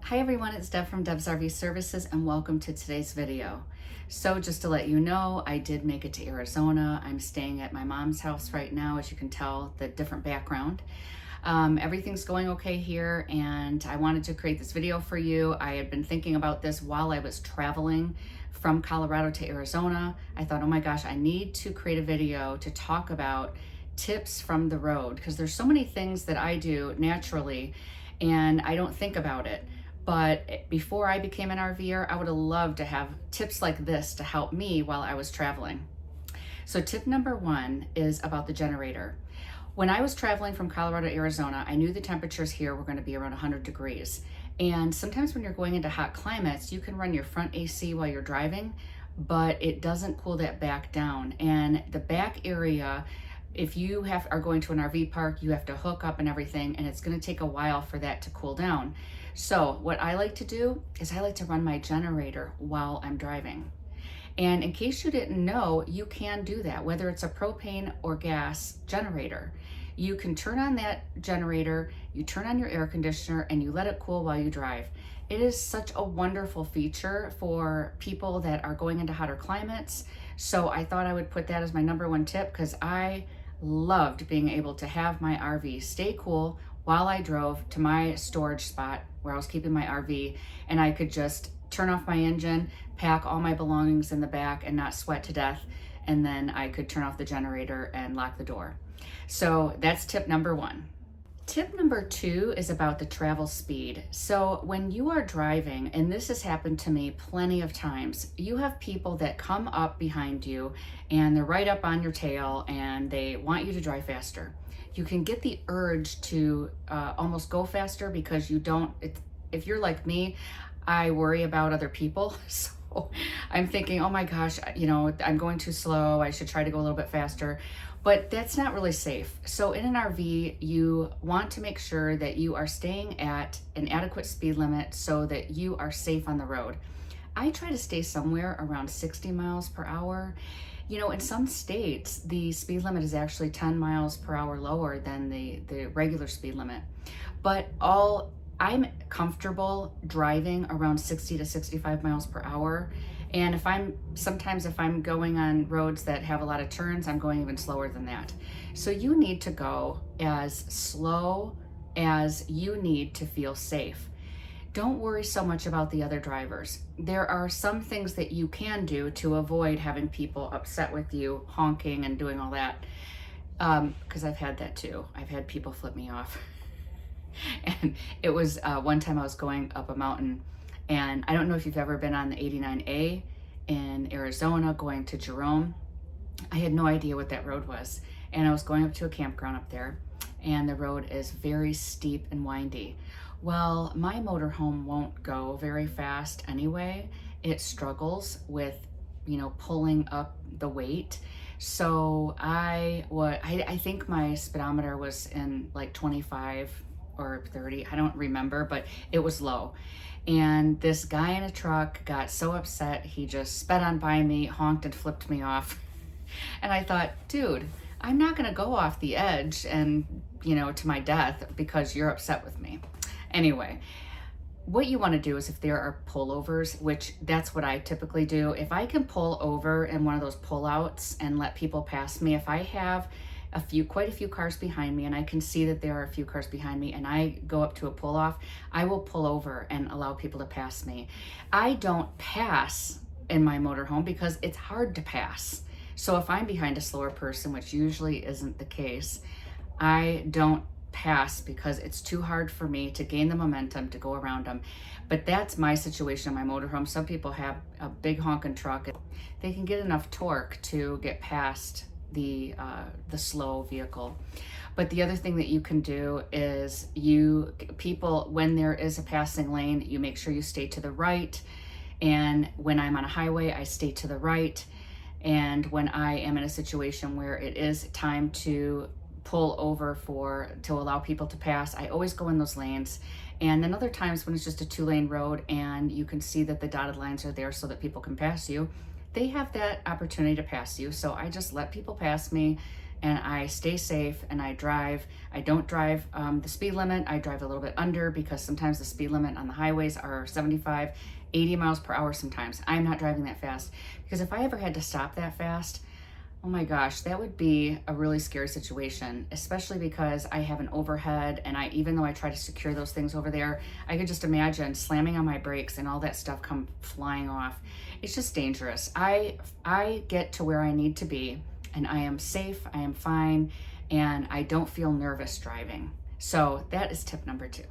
Hi everyone, it's Deb from debsrvservices and welcome to today's video. So just to let you know, I did make it to Arizona. I'm staying at my mom's house right now, as you can tell, the different background. Everything's going okay here and I wanted to create this video for you. I had been thinking about this while I was traveling from Colorado to Arizona. I thought, oh my gosh, I need to create a video to talk about tips from the road because there's so many things that I do naturally and I don't think about it. But before I became an RVer, I would have loved to have tips like this to help me while I was traveling. So tip number one is about the generator. When I was traveling from Colorado to Arizona, I knew the temperatures here were going to be around 100 degrees. And sometimes when you're going into hot climates, you can run your front AC while you're driving, but it doesn't cool that back down. And the back area, if you are going to an RV park, you have to hook up and everything, and it's going to take a while for that to cool down. So what I like to do is I like to run my generator while I'm driving. And in case you didn't know, you can do that, whether it's a propane or gas generator. You can turn on that generator, you turn on your air conditioner, and you let it cool while you drive. It is such a wonderful feature for people that are going into hotter climates. So I thought I would put that as my number one tip because I loved being able to have my RV stay cool while I drove to my storage spot where I was keeping my RV, and I could just turn off my engine, pack all my belongings in the back and not sweat to death, and then I could turn off the generator and lock the door. So that's tip number one. Tip number two is about the travel speed. So when you are driving, and this has happened to me plenty of times, you have people that come up behind you and they're right up on your tail and they want you to drive faster. You can get the urge to almost go faster because you don't, if you're like me, I worry about other people. So I'm thinking, oh my gosh, I'm going too slow. I should try to go a little bit faster. But that's not really safe. So in an RV, you want to make sure that you are staying at an adequate speed limit so that you are safe on the road. I try to stay somewhere around 60 miles per hour. In some states, the speed limit is actually 10 miles per hour lower than the regular speed limit. But I'm comfortable driving around 60 to 65 miles per hour. And sometimes if I'm going on roads that have a lot of turns, I'm going even slower than that. So you need to go as slow as you need to feel safe. Don't worry so much about the other drivers. There are some things that you can do to avoid having people upset with you, honking and doing all that. Because I've had that too. I've had people flip me off. And it was one time I was going up a mountain, and I don't know if you've ever been on the 89A in Arizona going to Jerome. I had no idea what that road was. And I was going up to a campground up there, and the road is very steep and windy. Well, my motorhome won't go very fast anyway. It struggles with, pulling up the weight. So I think my speedometer was in like 25 or 30, I don't remember, but it was low. And this guy in a truck got so upset, he just sped on by me, honked and flipped me off. And I thought, dude, I'm not gonna go off the edge and, to my death because you're upset with me. Anyway, what you wanna do is if there are pullovers, which that's what I typically do, if I can pull over in one of those pullouts and let people pass me, if I have quite a few cars behind me and I can see that there are a few cars behind me and I go up to a pull off, I will pull over and allow people to pass me. I don't pass in my motorhome because it's hard to pass. So if I'm behind a slower person, which usually isn't the case, I don't pass because it's too hard for me to gain the momentum to go around them. But that's my situation in my motorhome. Some people have a big honking truck. They can get enough torque to get past the slow vehicle. But the other thing that you can do is when there is a passing lane, you make sure you stay to the right. And when I'm on a highway, I stay to the right. And when I am in a situation where it is time to pull over to allow people to pass, I always go in those lanes. And then other times when it's just a 2-lane road and you can see that the dotted lines are there so that people can pass you, they have that opportunity to pass you. So I just let people pass me, and I stay safe and I drive. I don't drive the speed limit. I drive a little bit under because sometimes the speed limit on the highways are 75, 80 miles per hour sometimes. I'm not driving that fast because if I ever had to stop that fast, oh my gosh, that would be a really scary situation, especially because I have an overhead and even though I try to secure those things over there, I could just imagine slamming on my brakes and all that stuff come flying off. It's just dangerous. I get to where I need to be and I am safe, I am fine, and I don't feel nervous driving. So that is tip number 2.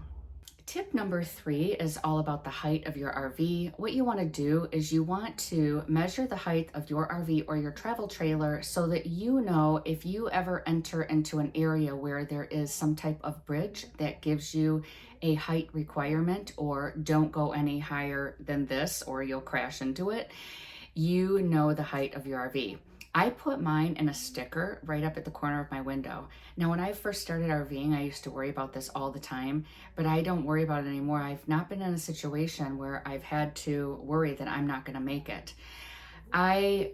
Tip number 3 is all about the height of your RV. What you want to do is you want to measure the height of your RV or your travel trailer so that you know if you ever enter into an area where there is some type of bridge that gives you a height requirement, or don't go any higher than this or you'll crash into it, you know the height of your RV. I put mine in a sticker right up at the corner of my window. Now, when I first started RVing, I used to worry about this all the time, but I don't worry about it anymore. I've not been in a situation where I've had to worry that I'm not going to make it. I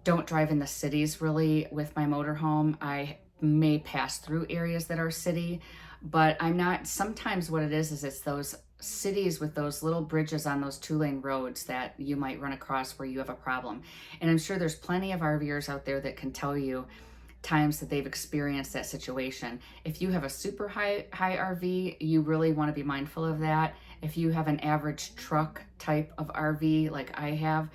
don't drive in the cities really with my motorhome. I may pass through areas that are city, but I'm not. Sometimes what it is it's those cities with those little bridges on those 2-lane roads that you might run across where you have a problem. And I'm sure there's plenty of RVers out there that can tell you times that they've experienced that situation. If you have a super high RV, you really want to be mindful of that. If you have an average truck type of RV like I have,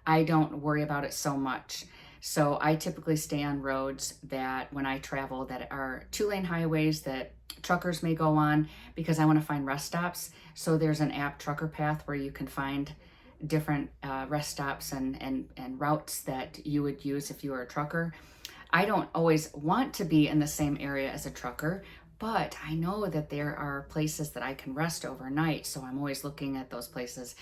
I don't worry about it so much. So I typically stay on roads that when I travel that are 2-lane highways that truckers may go on because I want to find rest stops. So there's an app, Trucker Path, where you can find different rest stops and routes that you would use if you were a trucker. I don't always want to be in the same area as a trucker, but I know that there are places that I can rest overnight, so I'm always looking at those places.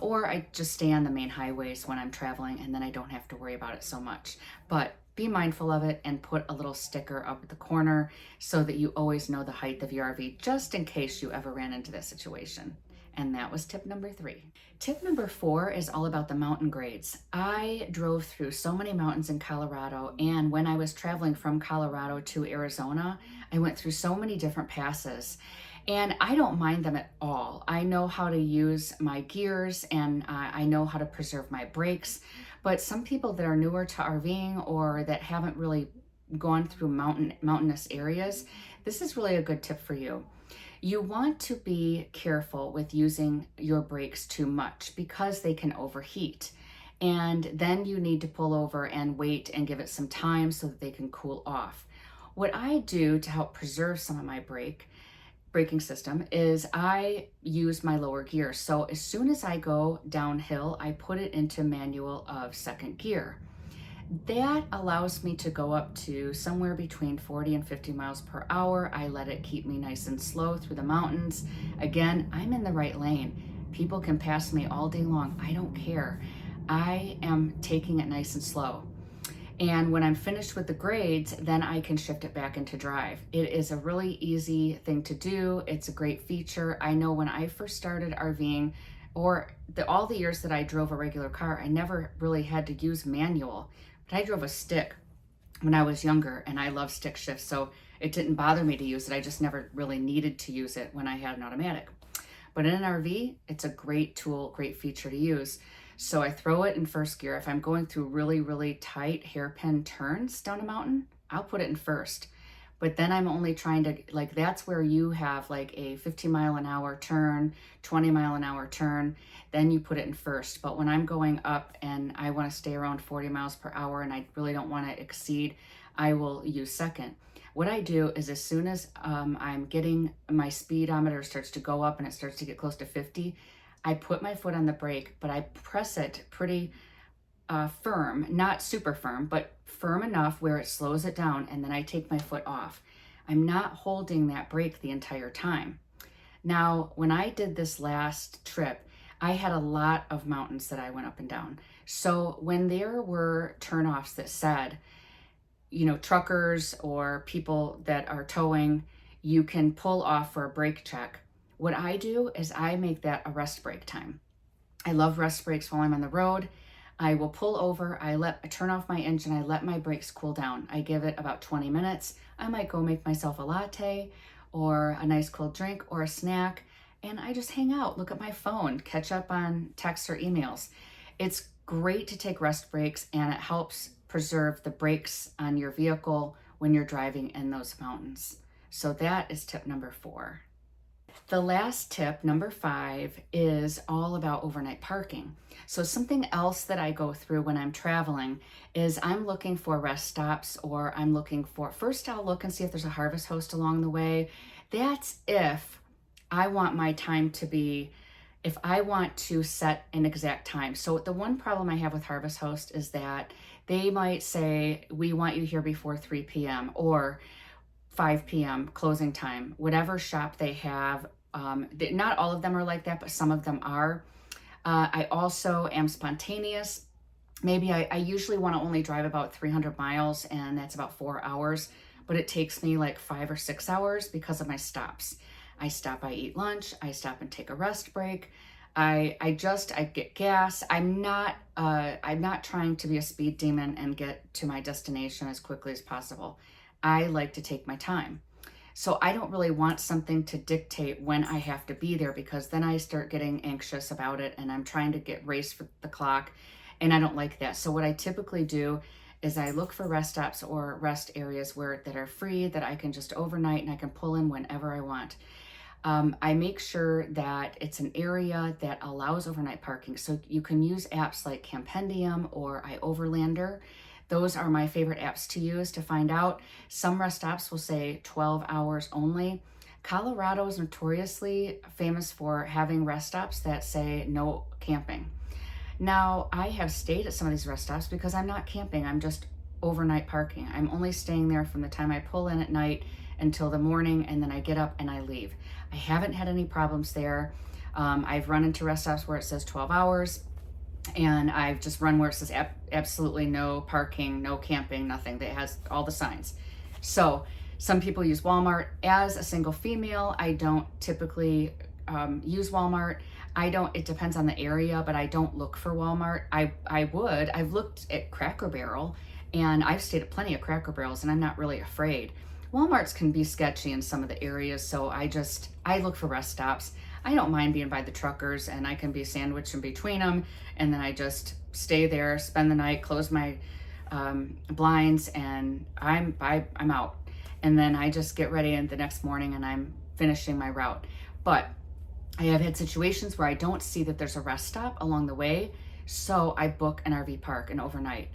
Or I just stay on the main highways when I'm traveling, and then I don't have to worry about it so much. But be mindful of it and put a little sticker up at the corner so that you always know the height of your RV, just in case you ever ran into that situation. And that was tip number 3. Tip number 4 is all about the mountain grades. I drove through so many mountains in Colorado, and when I was traveling from Colorado to Arizona, I went through so many different passes. And I don't mind them at all. I know how to use my gears and I know how to preserve my brakes. But some people that are newer to RVing or that haven't really gone through mountainous areas, this is really a good tip for you. You want to be careful with using your brakes too much because they can overheat. And then you need to pull over and wait and give it some time so that they can cool off. What I do to help preserve some of my braking system is I use my lower gear. So as soon as I go downhill, I put it into manual of second gear. That allows me to go up to somewhere between 40 and 50 miles per hour. I let it keep me nice and slow through the mountains. Again, I'm in the right lane. People can pass me all day long. I don't care. I am taking it nice and slow. And when I'm finished with the grades, then I can shift it back into drive. It is a really easy thing to do. It's a great feature. I know when I first started RVing, or all the years that I drove a regular car, I never really had to use manual. But I drove a stick when I was younger, and I love stick shifts, so it didn't bother me to use it. I just never really needed to use it when I had an automatic. But in an RV, it's a great tool, great feature to use. So I throw it in first gear. If I'm going through really, really tight hairpin turns down a mountain, I'll put it in first. But then I'm only trying to, like, that's where you have like a 15 mile an hour turn, 20 mile an hour turn, then you put it in first. But when I'm going up and I want to stay around 40 miles per hour and I really don't want to exceed, I will use second. What I do is as soon as I'm getting, my speedometer starts to go up and it starts to get close to 50, I put my foot on the brake, but I press it pretty firm, not super firm, but firm enough where it slows it down, and then I take my foot off. I'm not holding that brake the entire time. Now, when I did this last trip, I had a lot of mountains that I went up and down. So when there were turnoffs that said, you know, truckers or people that are towing, you can pull off for a brake check. What I do is I make that a rest break time. I love rest breaks while I'm on the road. I will pull over, I turn off my engine, I let my brakes cool down. I give it about 20 minutes. I might go make myself a latte or a nice cold drink or a snack, and I just hang out, look at my phone, catch up on texts or emails. It's great to take rest breaks, and it helps preserve the brakes on your vehicle when you're driving in those mountains. So that is tip number 4. The last tip, number 5, is all about overnight parking. So something else that I go through when I'm traveling is I'm looking for rest stops, or I'm looking for, first I'll look and see if there's a harvest host along the way. That's if I want my time to be, if I want to set an exact time. So the one problem I have with harvest host is that they might say, we want you here before 3 p.m. or 5 p.m. closing time, whatever shop they have. Not all of them are like that, but some of them are. I also am spontaneous. Maybe I usually want to only drive about 300 miles, and that's about 4 hours, but it takes me like 5 or 6 hours because of my stops. I stop, I eat lunch, I stop and take a rest break. I get gas. I'm not trying to be a speed demon and get to my destination as quickly as possible. I like to take my time. So I don't really want something to dictate when I have to be there, because then I start getting anxious about it and I'm trying to race for the clock, and I don't like that. So what I typically do is I look for rest stops or rest areas that are free, that I can just overnight and I can pull in whenever I want. I make sure that it's an area that allows overnight parking. So you can use apps like Campendium or iOverlander. Those are my favorite apps to use to find out. Some rest stops will say 12 hours only. Colorado is notoriously famous for having rest stops that say no camping. Now, I have stayed at some of these rest stops because I'm not camping, I'm just overnight parking. I'm only staying there from the time I pull in at night until the morning, and then I get up and I leave. I haven't had any problems there. I've run into rest stops where it says 12 hours. And I've just run where it says absolutely no parking, no camping, nothing. That has all the signs. So some people use Walmart. As a single female, I don't typically use Walmart. It depends on the area, but I don't look for Walmart. I've looked at Cracker Barrel, and I've stayed at plenty of Cracker Barrels, and I'm not really afraid. Walmarts can be sketchy in some of the areas, so I look for rest stops. I don't mind being by the truckers, and I can be sandwiched in between them, and then I just stay there, spend the night, close my blinds, and I'm out. And then I just get ready, and the next morning, and I'm finishing my route. But I have had situations where I don't see that there's a rest stop along the way, so I book an RV park and overnight.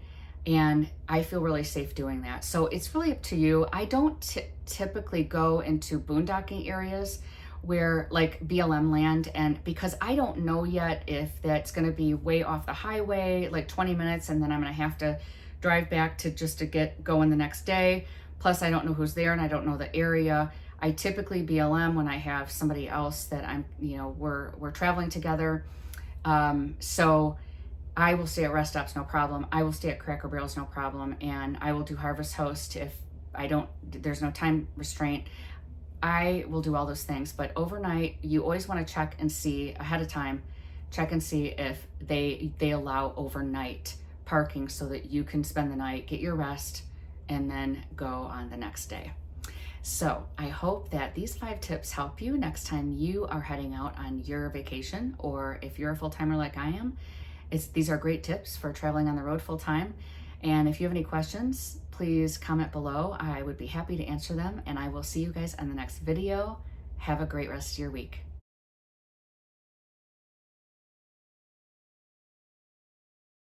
And I feel really safe doing that. So it's really up to you. I don't typically go into boondocking areas where like BLM land, and because I don't know yet if that's going to be way off the highway, like 20 minutes, and then I'm going to have to drive back to get going the next day. Plus I don't know who's there, and I don't know the area. I typically BLM when I have somebody else that we're traveling together. So I will stay at rest stops, no problem. I will stay at Cracker Barrels, no problem. And I will do Harvest Host if there's no time restraint. I will do all those things. But overnight, you always want to check and see ahead of time, check and see if they allow overnight parking so that you can spend the night, get your rest, and then go on the next day. So I hope that these 5 tips help you next time you are heading out on your vacation, or if you're a full-timer like I am. These are great tips for traveling on the road full-time. And if you have any questions, please comment below. I would be happy to answer them, and I will see you guys on the next video. Have a great rest of your week.